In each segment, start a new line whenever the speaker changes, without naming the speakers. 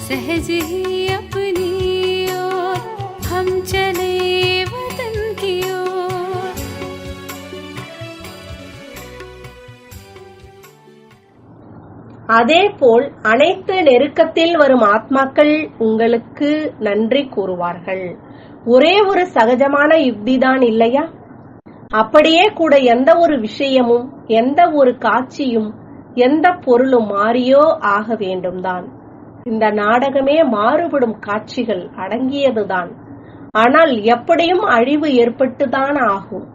सहज ही अपनी ओर हम चले वतन की ओर।
அதேபோல் அனைத்து நெருக்கத்தில் வரும் ஆத்மாக்கள் உங்களுக்கு நன்றி கூறுவார்கள். ஒரே ஒரு சகஜமான யுக்திதான் இல்லையா? அப்படியே கூட எந்த ஒரு விஷயமும், எந்த ஒரு காட்சியும், எந்த பொருளும் மாறியோ ஆக வேண்டும்தான். இந்த நாடகமே மாறுபடும் காட்சிகள் அடங்கியதுதான். ஆனால் எப்படியும் அழிவு ஏற்பட்டுதான் ஆகும்.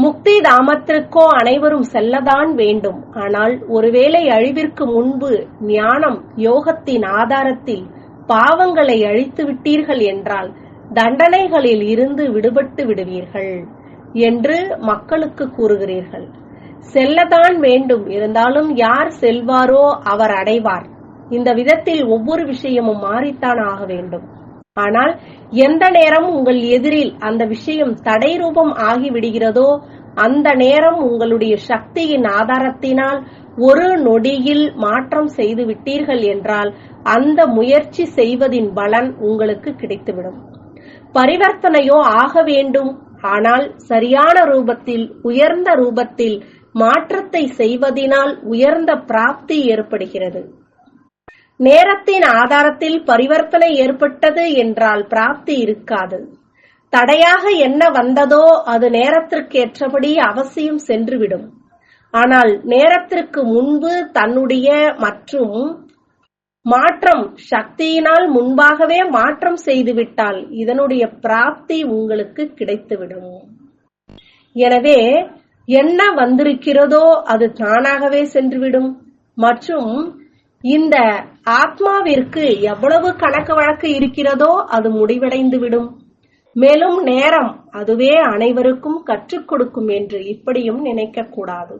முக்தி தாமத்திற்கோ அனைவரும் செல்லதான் வேண்டும். ஆனால் ஒருவேளை அழிவிற்கு முன்பு ஞானம் யோகத்தின் ஆதாரத்தில் பாவங்களை அழித்து விட்டீர்கள் என்றால் தண்டனைகளில் இருந்து விடுபட்டு விடுவீர்கள் என்று மக்களுக்கு கூறுகிறீர்கள். செல்லதான் வேண்டும், இருந்தாலும் யார் செல்வாரோ அவர் அடைவார். இந்த விதத்தில் ஒவ்வொரு விஷயமும் மாறித்தான் ஆக வேண்டும். ஆனால் எந்த நேரம் உங்கள் எதிரில் அந்த விஷயம் தடை ரூபம் ஆகிவிடுகிறதோ அந்த நேரம் உங்களுடைய சக்தியின் ஆதாரத்தினால் ஒரு நொடியில் மாற்றம் செய்து விட்டீர்கள் என்றால் அந்த முயற்சி செய்வதின் பலன் உங்களுக்கு கிடைத்துவிடும். பரிவர்த்தனையோ ஆக வேண்டும், ஆனால் சரியான ரூபத்தில், உயர்ந்த ரூபத்தில் மாற்றத்தை செய்வதினால் உயர்ந்த பிராப்தி ஏற்படுகிறது. நேரத்தின் ஆதாரத்தில் பரிவர்த்தனை ஏற்பட்டது என்றால் பிராப்தி இருக்காது. தடையாக என்ன வந்ததோ அது நேரத்திற்கேற்றபடி அவசியம் சென்றுவிடும். ஆனால் நேரத்திற்கு முன்பு தன்னுடைய மற்றும் மாற்றம் சக்தியினால் முன்பாகவே மாற்றம் செய்துவிட்டால் இதனுடைய பிராப்தி உங்களுக்கு கிடைத்துவிடும். எனவே என்ன வந்திருக்கிறதோ அது தானாகவே சென்றுவிடும். மற்றும் இந்த ஆத்மாவிற்கு எவ்வளவு கணக்கு வழக்கு இருக்கிறதோ அது முடிவடைந்துவிடும். மேலும் நேரம் அதுவே அனைவருக்கும் கற்றுக் கொடுக்கும் என்று இப்படியும் நினைக்க கூடாது.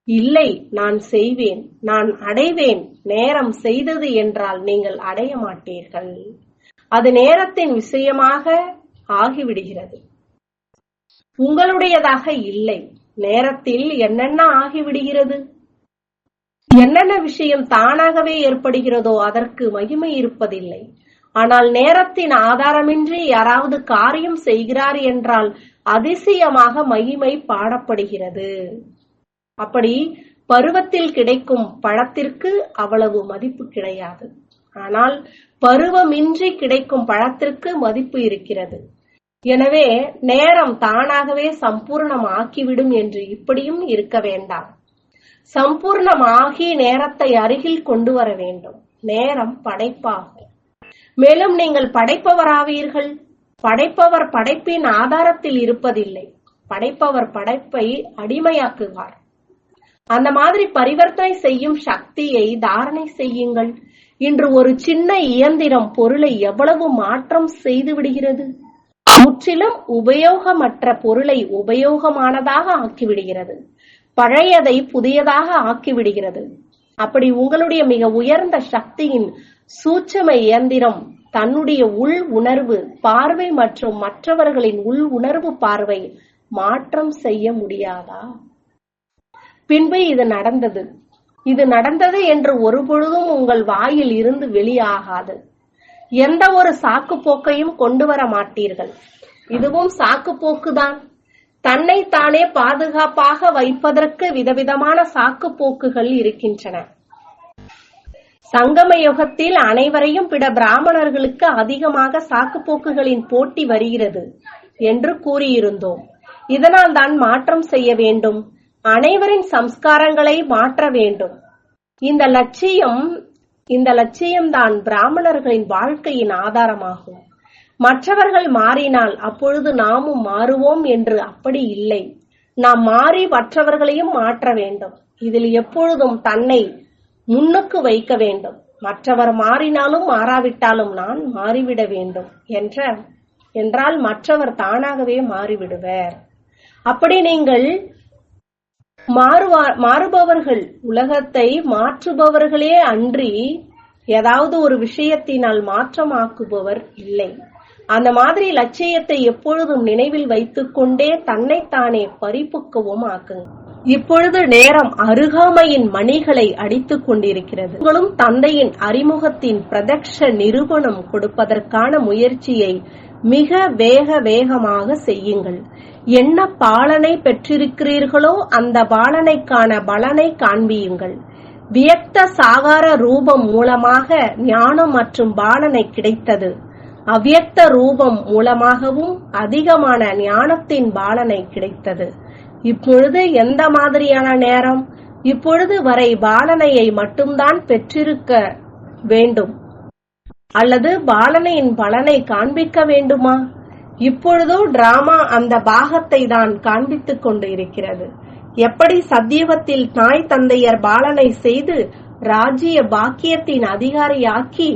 இல்லை, நான் செய்வேன், நான் அடைவேன். நேரம் செய்தது என்றால் நீங்கள் அடைய மாட்டீர்கள். அது நேரத்தின் விஷயமாக ஆகிவிடுகிறது, உங்களுடையதாக இல்லை. நேரத்தில் என்னென்ன ஆகிவிடுகிறது, என்னென்ன விஷயம் தானாகவே ஏற்படுகிறதோ அதற்கு மகிமை இருப்பதில்லை. ஆனால் நேரத்தின் ஆதாரமின்றி யாராவது காரியம் செய்கிறார் என்றால் அதிசயமாக மகிமை பாடப்படுகிறது. அப்படி பருவத்தில் கிடைக்கும் பழத்திற்கு அவ்வளவு மதிப்பு கிடையாது. ஆனால் பருவமின்றி கிடைக்கும் பழத்திற்கு மதிப்பு இருக்கிறது. எனவே நேரம் தானாகவே சம்பூர்ணம் ஆக்கிவிடும் என்று இப்படியும் இருக்க வேண்டாம். சம்பூர்ணமாகி நேரத்தை அருகில் கொண்டு வர வேண்டும். நேரம் படைப்பாகும். மேலும் நீங்கள் படைப்பவராவீர்கள். படைப்பவர் படைப்பின் ஆதாரத்தில் இருப்பதில்லை. படைப்பவர் படைப்பை அடிமையாக்குவார். அந்த மாதிரி பரிவர்த்தனை செய்யும் சக்தியை தாரணை செய்யுங்கள். இன்று ஒரு சின்ன இயந்திரம் பொருளை எவ்வளவு மாற்றம் செய்து விடுகிறது. முற்றிலும் உபயோகமற்ற பொருளை உபயோகமானதாக ஆக்கிவிடுகிறது. பழையதை புதியதாக ஆக்கிவிடுகிறது. அப்படி உங்களுடைய மிக உயர்ந்த சக்தியின் சூட்சும இயந்திரம் தன்னுடைய உள் உணர்வு பார்வை மற்றும் மற்றவர்களின் உள் உணர்வு பார்வை மாற்றம் செய்ய முடியாதா? பின்பு இது நடந்தது என்று ஒருபொழுதும் உங்கள் வாயில் இருந்து வெளியாகாது. எந்த ஒரு சாக்கு போக்கையும் கொண்டு வர மாட்டீர்கள். இதுவும் சாக்கு போக்குதான். தன்னை தானே பாதுகாப்பாக வைப்பதற்கு விதவிதமான சாக்கு போக்குகள் இருக்கின்றன. சங்கம யுகத்தில் அனைவரையும் விட பிராமணர்களுக்கு அதிகமாக சாக்கு போக்குகளின் போட்டி வருகிறது என்று கூறியிருந்தோம். இதனால் தான் மாற்றம் செய்ய வேண்டும். அனைவரின் சம்ஸ்காரங்களை மாற்ற வேண்டும். இந்த லட்சியம்தான் பிராமணர்களின் வாழ்க்கையின் ஆதாரமாகும். மற்றவர்கள் மாறினால் அப்பொழுது நாமும் மாறுவோம் என்று அப்படி இல்லை. நாம் மாறி மற்றவர்களையும் மாற்ற வேண்டும். இதில் எப்பொழுதும் தன்னை முன்னுக்கு வைக்க வேண்டும். மற்றவர் மாறினாலும் மாறாவிட்டாலும் நான் மாறிவிட வேண்டும் என்றால் மற்றவர் தானாகவே மாறிவிடுவர். அப்படி நீங்கள் மாறுபவர்கள், உலகத்தை மாற்றுபவர்களே அன்றி ஏதாவது ஒரு விஷயத்தினால் மாற்றமாக்குபவர் இல்லை. அந்த மாதிரி லட்சியத்தை எப்பொழுதும் நினைவில் வைத்துக் கொண்டே தன்னைத்தானே பரிபக்குவம் ஆக்குங்கள். இப்பொழுது நேரம் அருகாமையின் மணிகளை அடித்துக் கொண்டிருக்கிறது. உங்களும் தந்தையின் அறிமுகத்தின் பிரதக்ஷ நிரூபணம் கொடுப்பதற்கான முயற்சியை மிக வேகமாக செய்யுங்கள். என்ன பாலனை பெற்றிருக்கிறீர்களோ அந்த பாலனைக்கான பலனை காண்பியுங்கள். வியக்த சாகார ரூபம் மூலமாக ஞானம் மற்றும் பாலனை கிடைத்தது. அவ்யக்த ரூபம் மூலமாகவும் அதிகமான ஞானத்தின் பாலனை கிடைத்தது. இப்பொழுது எந்த மாதிரியான நேரம்? இப்பொழுது வரை பாலனையை மட்டும்தான் பெற்றிருக்க வேண்டும் அல்லது பாலனையின் பலனை காண்பிக்க வேண்டுமா? இப்பொழுதோ டிராமா அந்த பாகத்தை தான் காண்பித்துக் கொண்டு இருக்கிறது. எப்படி சத்தியுகத்தில் தாய் தந்தையர் பாலனை செய்து ராஜ்ய பாக்கியத்தின் அதிகாரியாக்கி,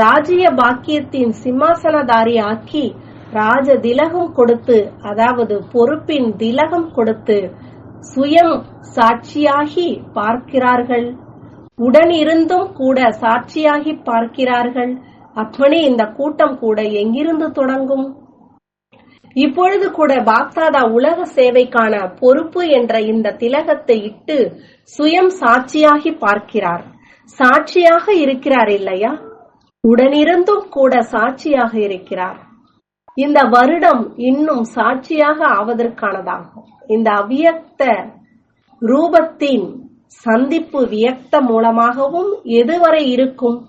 ராஜ்ய பாக்கியத்தின் சிம்மாசனதாரி ஆக்கி, ராஜ திலகம் கொடுத்து, அதாவது பொறுப்பின் திலகம் கொடுத்து சுயம் சாட்சியாகி பார்க்கிறார்கள். உடனிருந்தும் கூட சாட்சியாகி பார்க்கிறார்கள். அப்படி இந்த கூட்டம் கூட எங்கிருந்து தொடங்கும்? இப்பொழுது கூட பாப்தாதா உலக சேவைக்கான பொறுப்பு என்ற இந்த திலகத்தை இட்டு சுயம் சாட்சியாகி பார்க்கிறார். சாட்சியாக இருக்கிறார் இல்லையா? உடனிருந்தும் கூட சாட்சியாக இருக்கிறார். இந்த வருடம் இன்னும் சாட்சியாக ஆவதற்கானதாகும். இந்த அவ்வியக்த ரூபத்தின் சந்திப்பு வியக்த மூலமாகவும் எதுவரை இருக்கும்?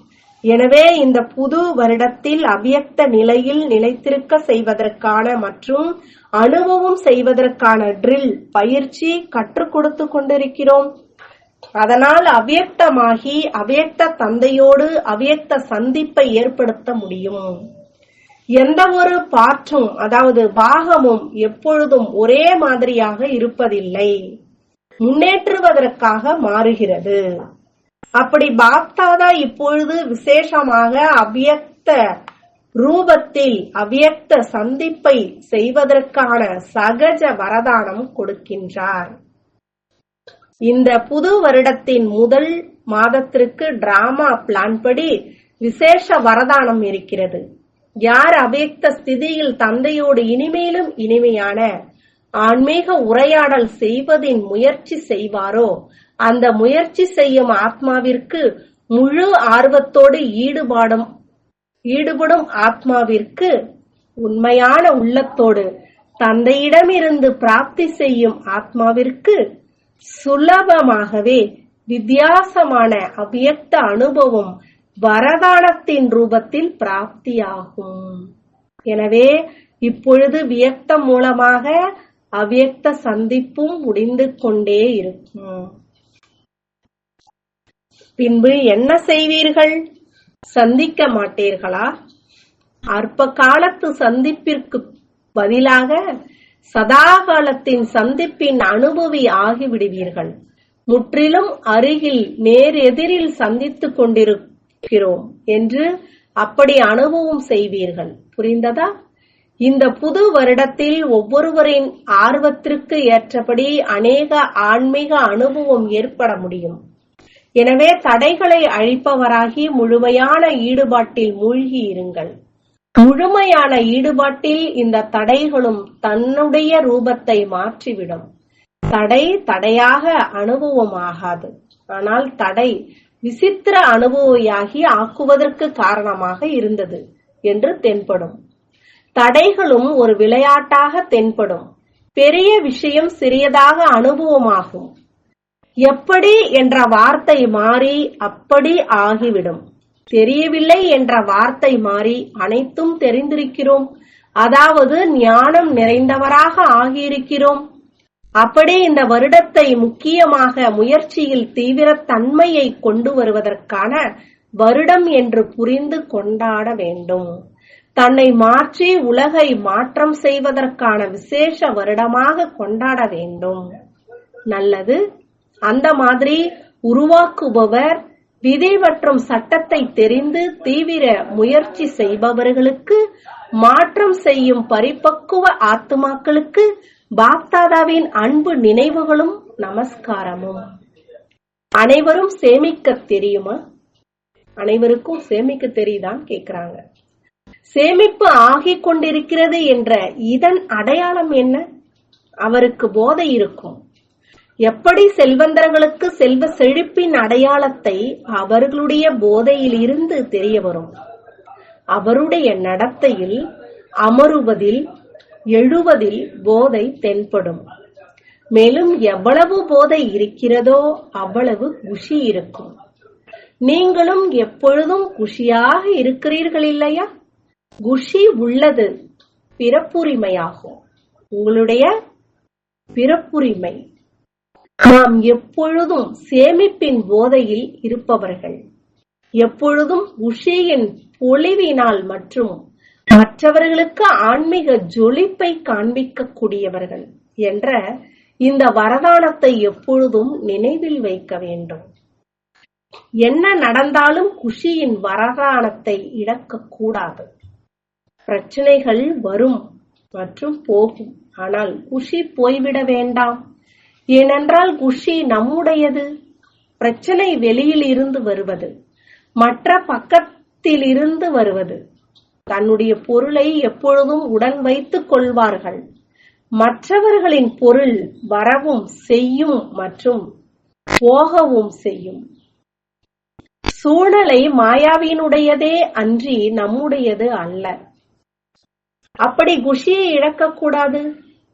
எனவே இந்த புது வருடத்தில் அவ்வியக்த நிலையில் நிலைத்திருக்க செய்வதற்கான மற்றும் அனுபவம் செய்வதற்கான ட்ரில் பயிற்சி கற்றுக் கொடுத்து கொண்டிருக்கிறோம். அதனால் அவ்வியக்தமாகி அவ்வியக்த தந்தையோடு அவ்வியக்த சந்திப்பை ஏற்படுத்த முடியும். எந்த ஒரு பாற்றும், அதாவது பாகமும் எப்பொழுதும் ஒரே மாதிரியாக இருப்பதில்லை, முன்னேற்றுவதற்காக மாறுகிறது. அப்படி பாப்தாதா இப்பொழுது விசேஷமாக அவ்வியக்த ரூபத்தில் அவ்வியக்த சந்திப்பை செய்வதற்கான சகஜ வரதானம் கொடுக்கின்றார். இந்த புது வருடத்தின் முதல் மாதத்திற்கு டிராமா பிளான் படி விசேஷ வரதானம் இருக்கிறது. யார் அவ்வியக்த ஸ்திதியில் தந்தையோடு இனிமேலும் இனிமையான ஆன்மீக உரையாடல் செய்வதின் முயற்சி செய்வாரோ அந்த முயற்சி செய்யும் ஆத்மாவிற்கு முழு ஆர்வத்தோடு ஈடுபடும் ஆத்மாவிற்கு உண்மையான உள்ளத்தோடு தந்தையிடமிருந்து பிராப்தி செய்யும் ஆத்மாவிற்கு சுலபமாகவே வித்தியாசமான அவ்வியக்த அனுபவம் வரதானத்தின் ரூபத்தில் பிராப்தியாகும். எனவே இப்பொழுது வியக்தம் மூலமாக அவ்வியக்த சந்திப்பும் முடிந்து கொண்டே இருக்கும். பின்பு என்ன செய்வீர்கள்? சந்திக்க மாட்டீர்களா? அற்ப காலத்து சந்திப்பிற்கு பதிலாக சதாகாலத்தின் சந்திப்பின் அனுபவி ஆகிவிடுவீர்கள். முற்றிலும் அருகில் நேர் எதிரில் சந்தித்துக் கொண்டிருக்கிறோம் என்று அப்படி அனுபவம் செய்வீர்கள். புரிந்ததா? இந்த புது வருடத்தில் ஒவ்வொருவரின் ஆர்வத்திற்கு ஏற்றபடி அநேக ஆன்மீக அனுபவம் ஏற்பட முடியும். எனவே தடைகளை அழிப்பவராகி முழுமையான ஈடுபாட்டில் மூழ்கி இருங்கள். முழுமையான ஈடுபாட்டில் இந்த தடைகளும் தன்னுடைய ரூபத்தை மாற்றிவிடும். தடை தடையாக அனுபவமாகாது, ஆனால் தடை விசித்திர அனுபவியாகி ஆக்குவதற்கு காரணமாக இருந்தது என்று தென்படும். தடைகளும் ஒரு விளையாட்டாக தென்படும். பெரிய விஷயம் சிறியதாக அனுபவமாகும். எப்படி என்ற வார்த்தை மாறி அப்படி ஆகிவிடும். தெரியவில்லை என்ற வார்த்தை மாறி அனைத்தும் தெரிந்திருக்கிறோம், அதாவது ஞானம் நிறைந்தவராக ஆகியிருக்கிறோம். அப்படி இந்த வருடத்தை முக்கியமாக முயற்சியில் தீவிர தன்மையை கொண்டு வருவதற்கான வருடம் என்று புரிந்து கொண்டாட வேண்டும். தன்னை மாற்றி உலகை மாற்றம் செய்வதற்கான விசேஷ வருடமாக கொண்டாட வேண்டும். நல்லது. அந்த மாதிரி உருவாக்குபவர் விதி மற்றும் சட்டத்தை தெரிந்து தீவிர முயற்சி செய்பவர்களுக்கு, மாற்றம் செய்யும் பரிபக்குவ ஆத்துமாக்களுக்கு பாப்தாதாவின் அன்பு நினைவுகளும் நமஸ்காரமும். அனைவரும் சேமிக்க தெரியுமா? அனைவருக்கும் சேமிக்க தெரியுதான் கேக்குறாங்க. சேமிப்பு ஆகிக் கொண்டிருக்கிறது என்ற இதன் அடையாளம் என்ன? அவருக்கு போதை இருக்கும். எப்படி செல்வந்தர்களுக்கு செல்வ செழிப்பின் அடையாளத்தை அவர்களுடைய போதையில் இருந்து தெரிய வரும். அவருடைய நடத்தையில், அமருவதில், எழுவதில் போதை தென்படும். மேலும் எவ்வளவு போதை இருக்கிறதோ அவ்வளவு குஷி இருக்கும். நீங்களும் எப்பொழுதும் குஷியாக இருக்கிறீர்கள் இல்லையா? குஷி உள்ளது பிறப்புரிமையாகும். உங்களுடைய பிறப்புரிமை. நாம் எப்பொழுதும் சேமிப்பின் போதையில் இருப்பவர்கள், எப்பொழுதும் குஷியின் பொலிவினால் மற்றும் மற்றவர்களுக்கு ஆன்மீக ஜொலிப்பை காண்பிக்கக்கூடியவர்கள் என்ற இந்த வரதானத்தை எப்பொழுதும் நினைவில் வைக்க வேண்டும். என்ன நடந்தாலும் குஷியின் வரதானத்தை இழக்கக்கூடாது. பிரச்சனைகள் வரும் மற்றும் போகும், ஆனால் குஷி போய்விட வேண்டாம். ஏனென்றால் குஷி நம்முடையது. பிரச்சனை வெளியில் இருந்து வருவது, மற்ற பக்கத்திலிருந்து வருவது. தன்னுடைய பொருளை எப்பொழுதும் உடன் வைத்துக் கொள்வார்கள். மற்றவர்களின் பொருள் வரவும் செய்யும் மற்றும் போகவும் செய்யும். சூழ்நிலை மாயாவினுடையதே அன்றி நம்முடையது அல்ல. அப்படி குஷியை இழக்கக்கூடாது.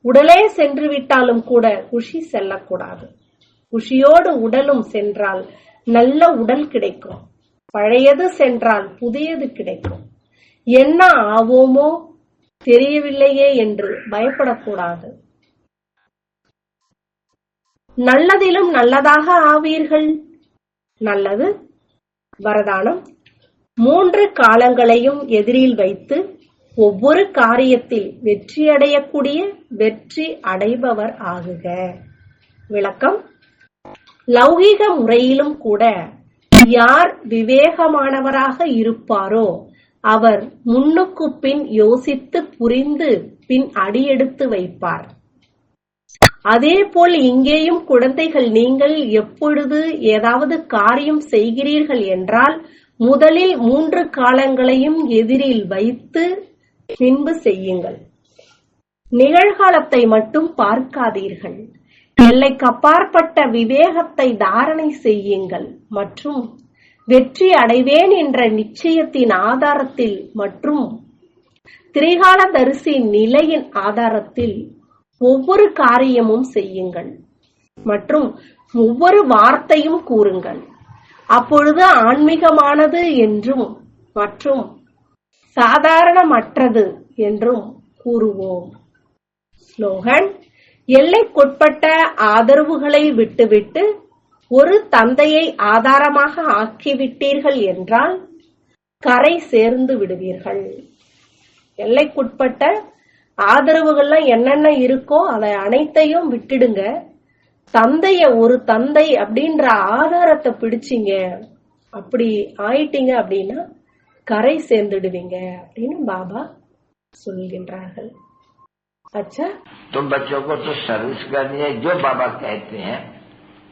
உடலே சென்று விட்டாலும் கூட குஷி செல்லக்கூடாது. குஷியோடு உடலும் சென்றால் நல்ல உடல் கிடைக்கும். பழையது சென்றால் புதியது கிடைக்கும். என்ன ஆவோமோ தெரியவில்லையே என்று பயப்படக்கூடாது. நல்லதிலும் நல்லதாக ஆவீர்கள். நல்லது. வரதானம். 3 காலங்களையும் எதிரில் வைத்து ஒவ்வொரு காரியத்தில் வெற்றியடையக்கூடிய வெற்றி அடைபவர் ஆகுக. விளக்கம். லௌகீக முறையிலும் கூட யார் விவேகமானவராக இருப்பாரோ அவர் முன்னுக்கு பின் யோசித்து புரிந்து பின் அடியெடுத்து வைப்பார். அதேபோல் இங்கேயும் குழந்தைகள், நீங்கள் எப்பொழுது ஏதாவது காரியம் செய்கிறீர்கள் என்றால் முதலில் 3 காலங்களையும் எதிரில் வைத்து பின்பு செய்யுங்கள். நிகழ்காலத்தை மட்டும் பார்க்காதீர்கள். எல்லைக்கு அப்பாற்பட்ட விவேகத்தை தாரணை செய்யுங்கள் மற்றும் வெற்றி அடைவேன் என்ற நிச்சயத்தின் ஆதாரத்தில் மற்றும் திரிகால தரிசி நிலையின் ஆதாரத்தில் ஒவ்வொரு காரியமும் செய்யுங்கள் மற்றும் ஒவ்வொரு வார்த்தையும் கூறுங்கள். அப்பொழுது ஆன்மீகமானது என்றும் மற்றும் சாதாரணமற்றது என்றும் கூறுவோம். ஸ்லோகன். எல்லைக்குட்பட்ட ஆதரவுகளை விட்டுவிட்டு ஒரு தந்தையை ஆதாரமாக ஆக்கிவிட்டீர்கள் என்றால் கரை சேர்ந்து விடுவீர்கள். எல்லைக்குட்பட்ட ஆதரவுகள்லாம் என்னென்ன இருக்கோ அதை அனைத்தையும் விட்டுடுங்க. ஒரு தந்தை அப்படின்ற ஆதாரத்தை பிடிச்சிங்க, அப்படி ஆயிட்டீங்க அப்படின்னா கரை சேர்ந்துடுவீங்க அப்படின்னு பாபா சொல்கின்றார்கள். अच्छा,
तो बच्चों को तो सर्विस करनी है जो बाबा कहते हैं